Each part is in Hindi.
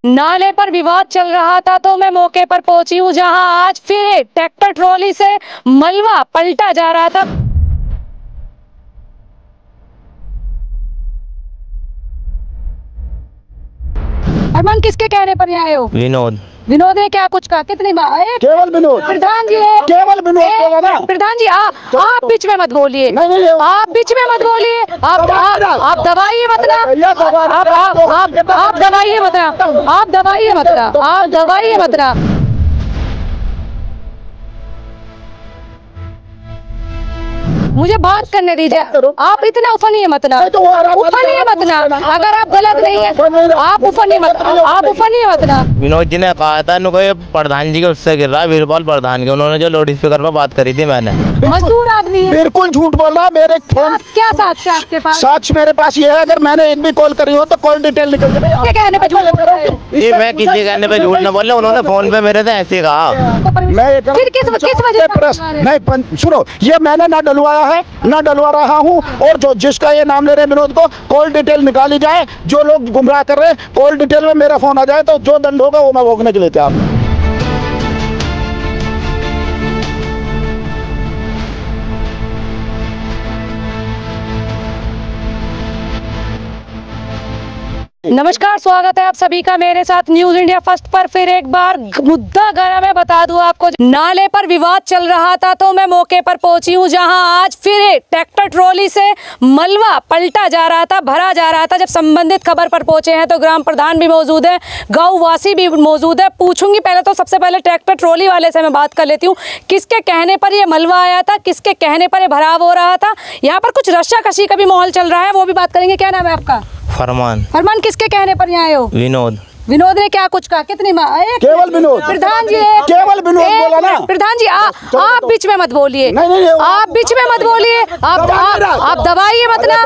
नाले पर विवाद चल रहा था तो मैं मौके पर पहुंची हूं, जहां आज फिर ट्रैक्टर ट्रॉली से मलबा पलटा जा रहा था। अरमान, किसके कहने पर यहाँ आए हो? विनोद। विनोद ने क्या कुछ कहा? कितनी बार? केवल विनोद। प्रधान जी, केवल विनोद बोला ना। प्रधान जी, आप बीच में मत बोलिए। आप बीच में मत बोलिए। आप दबाइए मत ना। आप दबाइए मत ना। आप दबाइए मत ना। आप दबाइए मत ना। मुझे बात करने दीजिए। आप इतना उफनिए मत ना। उफनिए मत ना। अगर आप गलत नहीं है आप उफनिए मत। आप उफनिए मत ना। विनोद जी ने कहा था इनको ये प्रधान जी के उससे गिर रहा है, वीरपाल प्रधान के। उन्होंने जो लाउड स्पीकर पर बात करी थी मैंने। मजदूर आदमी है। बिल्कुल झूठ बोल रहा। मेरे फोन क्या साक्ष्य आपके पास? साक्ष्य मेरे पास ये है, अगर मैंने एक भी कॉल करी हो तो कॉल डिटेल निकल जाए। कहने पे झूठ बोल रहे हो? ये मैं किसी कहने पे झूठ न बोल रहा, उन्होंने फोन पे मेरे से ऐसे कहा। मैं फिर किस वजह से नहीं सुनो, ये मैंने ना डलवाया है ना डलवा रहा हूँ। और जो जिसका ये नाम ले रहे विनोद को, कॉल डिटेल निकाली जाए। जो लोग गुमराह कर रहे हैं, कॉल डिटेल में मेरा फोन आ जाए तो जो दंड होगा वो मैं भोगने के लिए तैयार हूँ। नमस्कार, स्वागत है आप सभी का मेरे साथ न्यूज इंडिया फर्स्ट पर। फिर एक बार मुद्दा गरम है, बता दूं आपको। नाले पर विवाद चल रहा था तो मैं मौके पर पहुंची हूं, जहां आज फिर ट्रैक्टर ट्रॉली से मलबा पलटा जा रहा था, भरा जा रहा था। जब संबंधित खबर पर पहुंचे हैं तो ग्राम प्रधान भी मौजूद है, गाँव वासी भी मौजूद है। पूछूंगी पहले तो सबसे पहले ट्रैक्टर ट्रॉली वाले से मैं बात कर लेती हूँ। किसके कहने पर ये मलबा आया था, किसके कहने पर ये भराव हो रहा था? यहाँ पर कुछ रस्साकशी का भी माहौल चल रहा है, वो भी बात करेंगे। क्या नाम है आपका? फरमान। फरमान, किसके कहने पर यहाँ आए हो? विनोद। विनोद ने क्या कुछ कहा? कितनी बार? केवल विनोद। प्रधान जी, केवल विनोद बोला ना। प्रधान जी, आप बीच में मत बोलिए। आप बीच में मत बोलिए। आप दबाइए मत ना।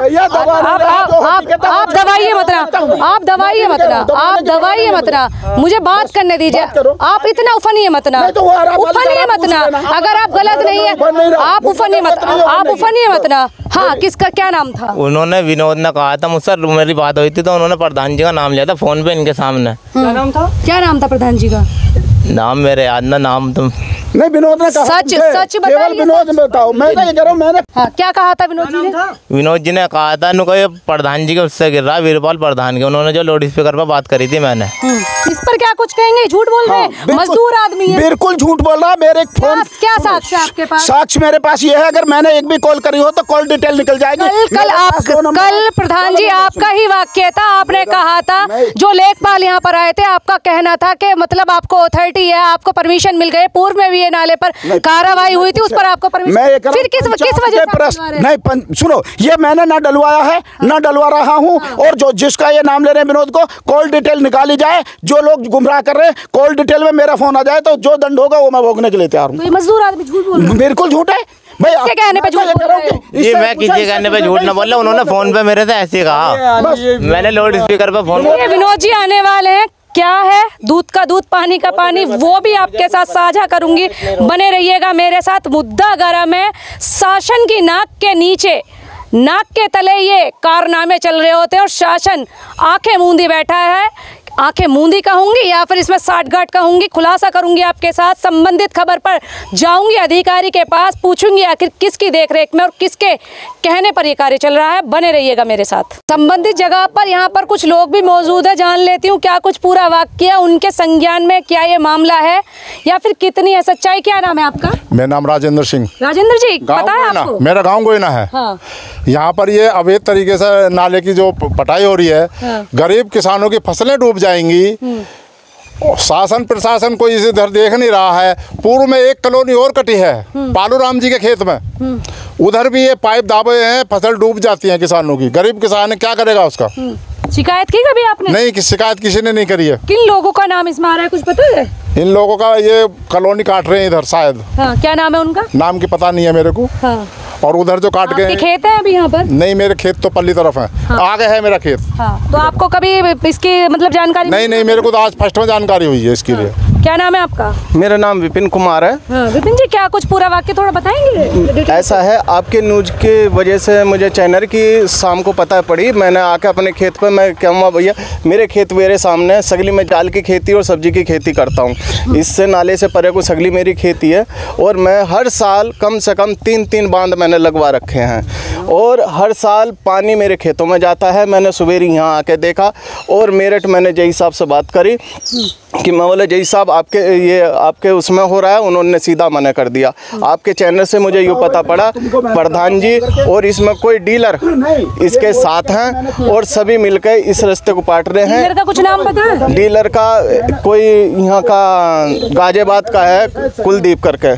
आप दबाइए मत ना। आप दबाइए मत ना। आप दबाइए मत ना। मुझे बात करने दीजिए। आप इतना उफनिए मत ना। उफनिए मत ना। अगर आप गलत नहीं है आप उफनिए मत। आप उफनिए मत ना। हाँ, किसका क्या नाम था? उन्होंने विनोद ने कहा था मुझसे, मेरी बात हुई थी तो उन्होंने प्रधान जी का नाम लिया था फोन पे इनके सामने। क्या नाम था? क्या नाम था प्रधान जी का? नाम मेरे याद ना, नाम तुम नहीं। विनोद ने कहा सच बताइए। केवल विनोद बताओ। मैं तो ये कह रहा हूँ, मैंने क्या कहा था विनोद जी ने? विनोद जी ने कहा था इनको ये प्रधान जी के उससे गिर रहा है, वीरपाल प्रधान के। उन्होंने जो लाउड स्पीकर पर बात करी थी मैंने। इस पर क्या कुछ कहेंगे? झूठ बोल रहे हैं। मजदूर आदमी है। बिल्कुल झूठ बोल रहा। मेरे फोन क्या साक्ष्य आपके पास? साक्ष्य मेरे पास ये है, अगर मैंने एक भी कॉल करी हो तो कॉल डिटेल निकल जाएगी। कल प्रधान जी आपका ही वाक्य था, आपने कहा था जो लेखपाल यहाँ पर आए थे, आपका कहना था कि मतलब आपको अथॉरिटी है, आपको परमिशन मिल गई। पूर्व में भी ये नाले पर कार्रवाई हुई थी, उस पर आपको परमिशन। फिर किस वजह से? नहीं सुनो, ये मैंने ना डलवाया है ना डलवा रहा हूँ। और जो जिसका ये नाम ले रहे हैं विनोद को, कॉल डिटेल निकाली जाए। जो लोग गुमराह कर रहे हैं, कॉल डिटेल में मेरा फोन आ जाए तो जो दंड होगा वो मैं भोगने के लिए तैयार हूँ। मजदूर आदमी झूठ बोल रहा है। बिल्कुल झूठ है भाई। क्या कहने पे झूठ बोल रहे हैं? ये मैं किसी कहने पे झूठ न बोल रहा, उन्होंने फोन पे मेरे से ऐसे कहा। मैंने लाउड स्पीकर पे फोन। विनोद जी आने वाले हैं। क्या है, दूध का दूध पानी का पानी, वो भी आपके साथ साझा करूंगी। बने रहिएगा मेरे साथ। मुद्दा गरम है। शासन की नाक के नीचे, नाक के तले ये कारनामे चल रहे होते हैं और शासन आंखें मूंदी बैठा है। आंखें मूंदी कहूंगी या फिर इसमें साठगांठ कहूंगी, खुलासा करूंगी आपके साथ। संबंधित खबर पर जाऊंगी अधिकारी के पास, पूछूंगी आखिर किसकी देखरेख में और किसके कहने पर ये कार्य चल रहा है। बने रहिएगा मेरे साथ। संबंधित जगह पर यहाँ पर कुछ लोग भी मौजूद है, जान लेती हूँ क्या कुछ पूरा वाक्य उनके संज्ञान में, क्या ये मामला है या फिर कितनी है सच्चाई। क्या नाम है आपका? मेरा नाम राजेंद्र सिंह। राजेंद्र जी, पता है आपको? मेरा गाँव गोयना है। हाँ। यहाँ पर ये अवैध तरीके से नाले की जो पटाई हो रही है, गरीब किसानों की फसलें डूब जाएंगी। शासन प्रशासन कोई इधर देख नहीं रहा है। पूर्व में एक कॉलोनी और कटी है पालू राम जी के खेत में, उधर भी ये पाइप दाबे हैं, फसल डूब जाती है किसानों की। गरीब किसान क्या करेगा उसका? शिकायत की कभी आपने? नहीं, शिकायत किसी ने नहीं करी है। किन लोगों का नाम इसमें आ रहा है, कुछ पता है? इन लोगों का ये कॉलोनी काट रहे हैं इधर शायद। हाँ, क्या नाम है उनका? नाम की पता नहीं है मेरे को। हाँ। और उधर जो काट गए खेत है अभी यहाँ पर? नहीं, मेरे खेत तो पल्ली तरफ है। हाँ। आगे है मेरा खेत। हाँ। तो आपको कभी इसकी मतलब जानकारी? नहीं, मेरे को तो आज फर्स्ट में जानकारी हुई है इसके लिए। क्या नाम है आपका? मेरा नाम विपिन कुमार है। हाँ, विपिन जी, क्या कुछ पूरा वाक्य थोड़ा बताएंगे? ऐसा है, आपके न्यूज की वजह से मुझे चैनल की शाम को पता पड़ी। मैंने आके अपने खेत पे, मैं कहूँगा भैया मेरे खेत मेरे सामने, सगली में दाल की खेती और सब्जी की खेती करता हूँ। इससे नाले से परे को सगली मेरी खेती है और मैं हर साल कम से कम 3 बांध मैंने लगवा रखे हैं और हर साल पानी मेरे खेतों में जाता है। मैंने सवेरे यहाँ आके देखा और मेरठ मैंने जई साहब से बात करी कि मैं बोले जई साहब आपके उसमें हो रहा है। उन्होंने सीधा मना कर दिया। आपके चैनल से मुझे यूँ पता पड़ा प्रधान जी और इसमें कोई डीलर इसके साथ हैं और सभी मिलकर इस रास्ते को पाट रहे हैं। डीलर का कुछ नाम पता है? डीलर का कोई यहाँ का गाजियाबाद का है, कुलदीप करके,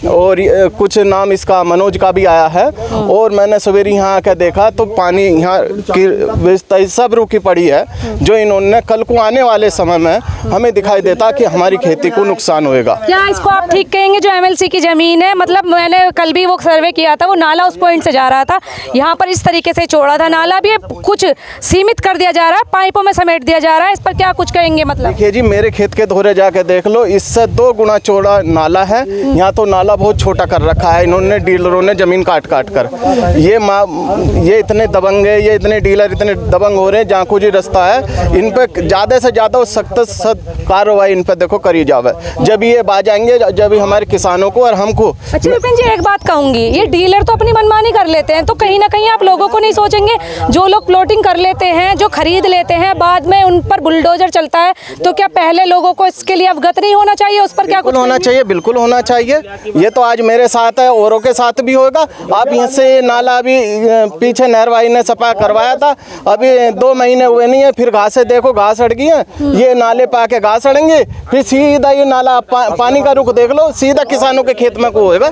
और कुछ नाम इसका मनोज का भी आया है। और मैंने सवेरे यहाँ आकर देखा तो पानी यहाँ की व्यवस्था सब रुकी पड़ी है, जो इन्होंने कल को आने वाले समय में हमें दिखाई देता कि हमारी खेती को नुकसान होएगा। क्या इसको आप ठीक कहेंगे? जो एमएलसी की जमीन है, मतलब मैंने कल भी वो सर्वे किया था, वो नाला उस पॉइंट से जा रहा था, यहाँ पर इस तरीके से छोड़ा था नाला भी कुछ सीमित कर दिया जा रहा है, पाइपों में समेट दिया जा रहा है। इस पर क्या कुछ कहेंगे? मतलब देखिए जी, मेरे खेत के धोरे जाके देख लो, इससे 2 गुना चौड़ा नाला है। यहाँ तो नाला बहुत छोटा कर रखा है इन्होंने, डीलरों ने जमीन काट कर। ये इतने दबंग है, ये इतने डीलर इतने दबंग हो रहे हैं। जहाँ कुछ रास्ता है इन पे ज़्यादा से ज़्यादा सख्त कार्रवाई इन पे देखो करी जावे, जब ये बाजाएंगे, जब ही हमारे किसानों को और हमको। अच्छा विपिन जी, एक बात कहूंगी, ये डीलर तो अपनी मनमानी कर लेते हैं, तो कहीं ना कहीं आप लोगों को नहीं सोचेंगे? जो लोग प्लॉटिंग कर लेते हैं, जो खरीद लेते हैं, बाद में उन पर बुलडोजर चलता है, तो क्या पहले लोगों को इसके लिए अवगत नहीं होना चाहिए? उस पर क्या कुछ होना चाहिए? बिल्कुल होना चाहिए। ये तो आज मेरे साथ है, औरों के साथ भी होगा। आप यहाँ से नाला अभी पीछे नहरवाई ने सफा करवाया था, अभी 2 महीने हुए नहीं है, फिर घासें देखो, घास अड़ गई है। ये नाले पे आके घास अड़ेंगे, फिर सीधा ये नाला पानी का रुख देख लो, सीधा किसानों के खेत में को होगा।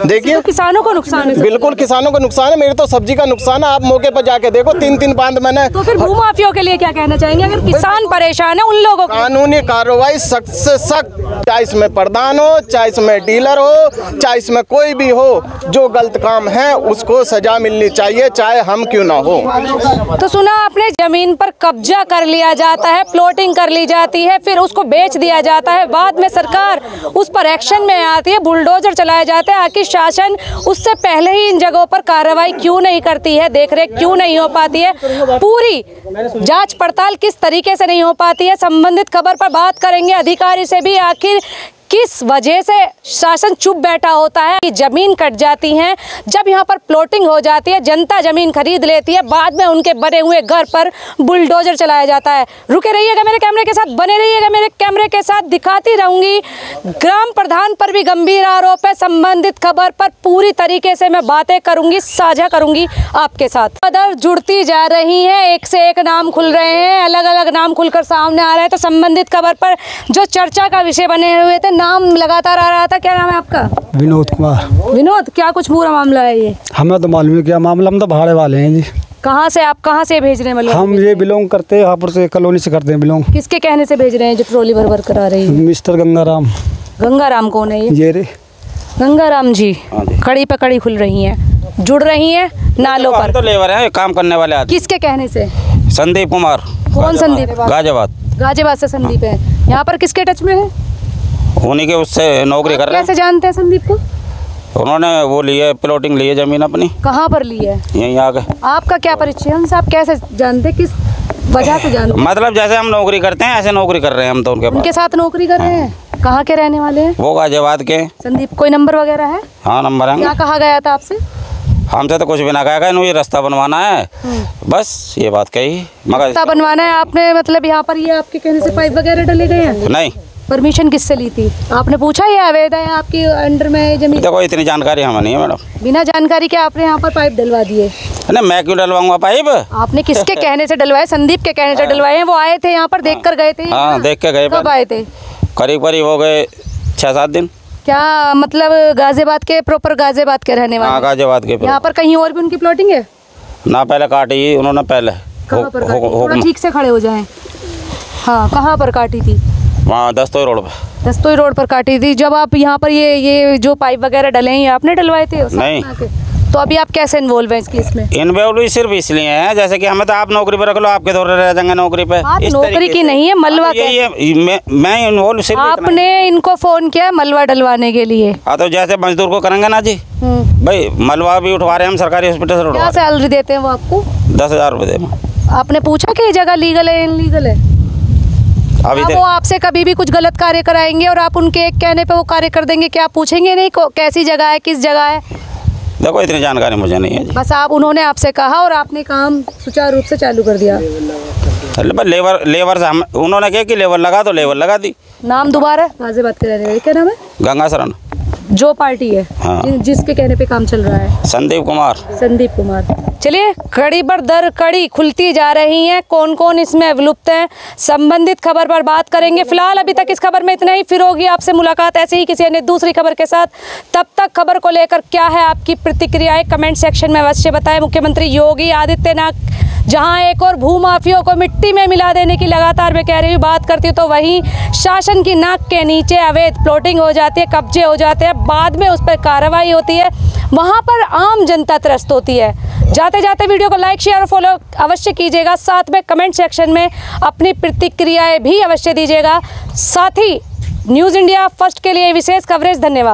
देखिए तो किसानों को नुकसान है। बिल्कुल किसानों को नुकसान है। मेरी तो सब्जी का नुकसान है, आप मौके पर जाके देखो, 3 बांध मैंने। तो फिर भूमाफियों के लिए क्या कहना चाहेंगे? अगर किसान परेशान है, उन लोगों को कानूनी कार्रवाई सख्त से सख्त, चाहे इसमें प्रधान हो, चाहे इसमें डीलर हो, चाहे इसमें कोई भी हो, जो गलत काम है उसको सजा मिलनी चाहिए, चाहे हम क्यों ना हो। तो सुना आपने, जमीन पर कब्जा कर लिया जाता है, प्लॉटिंग कर ली जाती है, फिर उसको बेच दिया जाता है, बाद में सरकार उस पर एक्शन में आती है, बुलडोजर चलाए जाते हैं। आखिर शासन उससे पहले ही इन जगहों पर कार्रवाई क्यों नहीं करती है, देखरेख क्यों नहीं हो पाती है, पूरी जांच पड़ताल किस तरीके से नहीं हो पाती है? संबंधित खबर पर बात करेंगे अधिकारी से भी, आखिर किस वजह से शासन चुप बैठा होता है कि जमीन कट जाती हैं, जब यहाँ पर प्लॉटिंग हो जाती है, जनता जमीन खरीद लेती है, बाद में उनके बने हुए घर पर बुलडोजर चलाया जाता है। रुके रहिएगा मेरे कैमरे के साथ, बने रहिएगा मेरे कैमरे के साथ, दिखाती रहूंगी। ग्राम प्रधान पर भी गंभीर आरोप है, संबंधित खबर पर पूरी तरीके से मैं बातें करूंगी, साझा करूंगी आपके साथ। खबर जुड़ती जा रही है, एक से एक नाम खुल रहे हैं, अलग अलग नाम खुलकर सामने आ रहे हैं। तो संबंधित खबर पर जो चर्चा का विषय बने हुए थे, नाम लगातार आ रहा था। क्या नाम है आपका? विनोद कुमार। विनोद, क्या कुछ पूरा मामला है ये? हमें तो मालूम है क्या मामला, हम तो भाड़े वाले हैं जी। कहाँ से आप कहाँ से भेज रहे हैं? हम ये बिलोंग करते हैं, यहाँ पर से कॉलोनी से करते हैं बिलोंग। किसके कहने से भेज रहे हैं जो ट्रॉली भर भर कर आ रही है? मिस्टर गंगाराम। गंगाराम कौन है ये रे गंगाराम जी कड़ी पे कड़ी खुल रही हैं, जुड़ रही हैं नालों पर। तो लेबर हैं, काम करने वाले आदमी। किसके कहने से? संदीप कुमार। कौन संदीप? गाजियाबाद। गाजियाबाद से संदीप है। यहाँ पर किसके टच में है? उन्हीं के उससे नौकरी कर रहे हैं। कैसे जानते हैं संदीप को? उन्होंने वो लिए, प्लॉटिंग ली है जमीन अपनी। कहाँ पर ली है? यहीं आके। आपका क्या परिचय है उनसे? आप कैसे जानते, किस वजह से जानते? मतलब जैसे हम नौकरी करते हैं ऐसे नौकरी कर रहे हैं हम तो उनके साथ नौकरी कर रहे हैं। कहाँ के रहने वाले हैं वो? गाजियाबाद के। संदीप, कोई नंबर वगैरह है? हाँ नंबर है। क्या कहा गया था आपसे? हमसे तो कुछ भी ना कहा, इन्होंने ये रास्ता बनवाना है, बस ये बात कही। मगर रास्ता बनवाना है आपने, मतलब यहाँ पर ये आपके कहने से पाइप वगैरह डले गए हैं? नहीं। परमिशन किससे ली थी? आपने पूछा ये अवैध है आपकी अंडर में जमीन? देखो इतनी जानकारी हमें नहीं है मैडम। बिना जानकारी के आपने यहाँ पर पाइप डलवा दिए? नहीं, मैं क्यों डलवाऊंगा पाइप? आपने किसके कहने से डलवाए? संदीप के कहने से डलवाए हैं। वो आए थे यहाँ पर, देख कर गए थे? हाँ देख के गए। कब आए थे? करीब करीब हो गए 6-7 दिन। क्या मतलब गाजियाबाद के, प्रॉपर गाजियाबाद के रहने वाले? हाँ गाजियाबाद के। यहाँ पर कहीं और भी उनकी प्लॉटिंग है? ना पहले काटी उन्होंने पहले। कहाँ पर काटी? थोड़ा ठीक से खड़े हो जाएं। हाँ, कहाँ पर काटी थी? वहाँ दस्तोई रोड पर। दस्तोई रोड पर काटी थी। जब आप यहाँ पर ये जो पाइप वगैरह डले हैं, ये आपने डलवाए थे? नहीं। तो अभी आप कैसे इन्वॉल्व हैं इस केस में? इन्वॉल्व सिर्फ इसलिए है जैसे कि हमें तो आप नौकरी पे रख लो, आपके दौरे रह जाएंगे नौकरी पे। बात इस नौकरी तरीके की से। नहीं है, मलबा तो यही है, मैं इन्वॉल्व सिर्फ इतना ही। आपने इनको फोन किया मलबा डलवाने के लिए? हाँ, तो जैसे मजदूर को करेंगे ना जी, भाई मलबा भी उठवा रहे हैं हम सरकारी हॉस्पिटल से उठवा क्या रहे सैलरी देते हैं वो आपको? हैं। 10,000 रुपये दे। आपने पूछा कि ये जगह लीगल है इनलीगल है? अभी क्या वो आपसे कभी भी कुछ गलत कार्य कराएंगे और आप उनके एक कहने पे वो कार्य कर देंगे? क्या आप पूछेंगे नहीं कैसी जगह है, किस जगह है? देखो इतनी जानकारी मुझे नहीं है जी। बस उन्होंने आपसे कहा और आपने काम सुचारू रूप से चालू कर दिया। लेबर से हम उन्होंने कहा कि लेबर लगा, तो लेबर लगा दी। नाम दोबारा वाजे बात कराने, क्या नाम है? गंगा शरण। जो पार्टी है, हाँ। जिसके कहने पे काम चल रहा है? संदीप कुमार। संदीप कुमार। चलिए, कड़ी पर दर कड़ी खुलती जा रही हैं, कौन कौन इसमें अभिलुप्त हैं, संबंधित खबर पर बात करेंगे। फिलहाल अभी तक इस खबर में इतना ही, फिर होगी आपसे मुलाकात ऐसे ही किसी अन्य दूसरी खबर के साथ। तब तक खबर को लेकर क्या है आपकी प्रतिक्रियाएं कमेंट सेक्शन में अवश्य बताएं। मुख्यमंत्री योगी आदित्यनाथ जहां एक और भूमाफियों को मिट्टी में मिला देने की लगातार मैं कह रही हूँ बात करती हूँ, तो वहीं शासन की नाक के नीचे अवैध प्लॉटिंग हो जाती है, कब्जे हो जाते हैं, बाद में उस पर कार्रवाई होती है, वहां पर आम जनता त्रस्त होती है। जाते जाते वीडियो को लाइक शेयर और फॉलो अवश्य कीजिएगा, साथ में कमेंट सेक्शन में अपनी प्रतिक्रियाएं भी अवश्य दीजिएगा। साथ ही न्यूज़ इंडिया फर्स्ट के लिए विशेष कवरेज। धन्यवाद।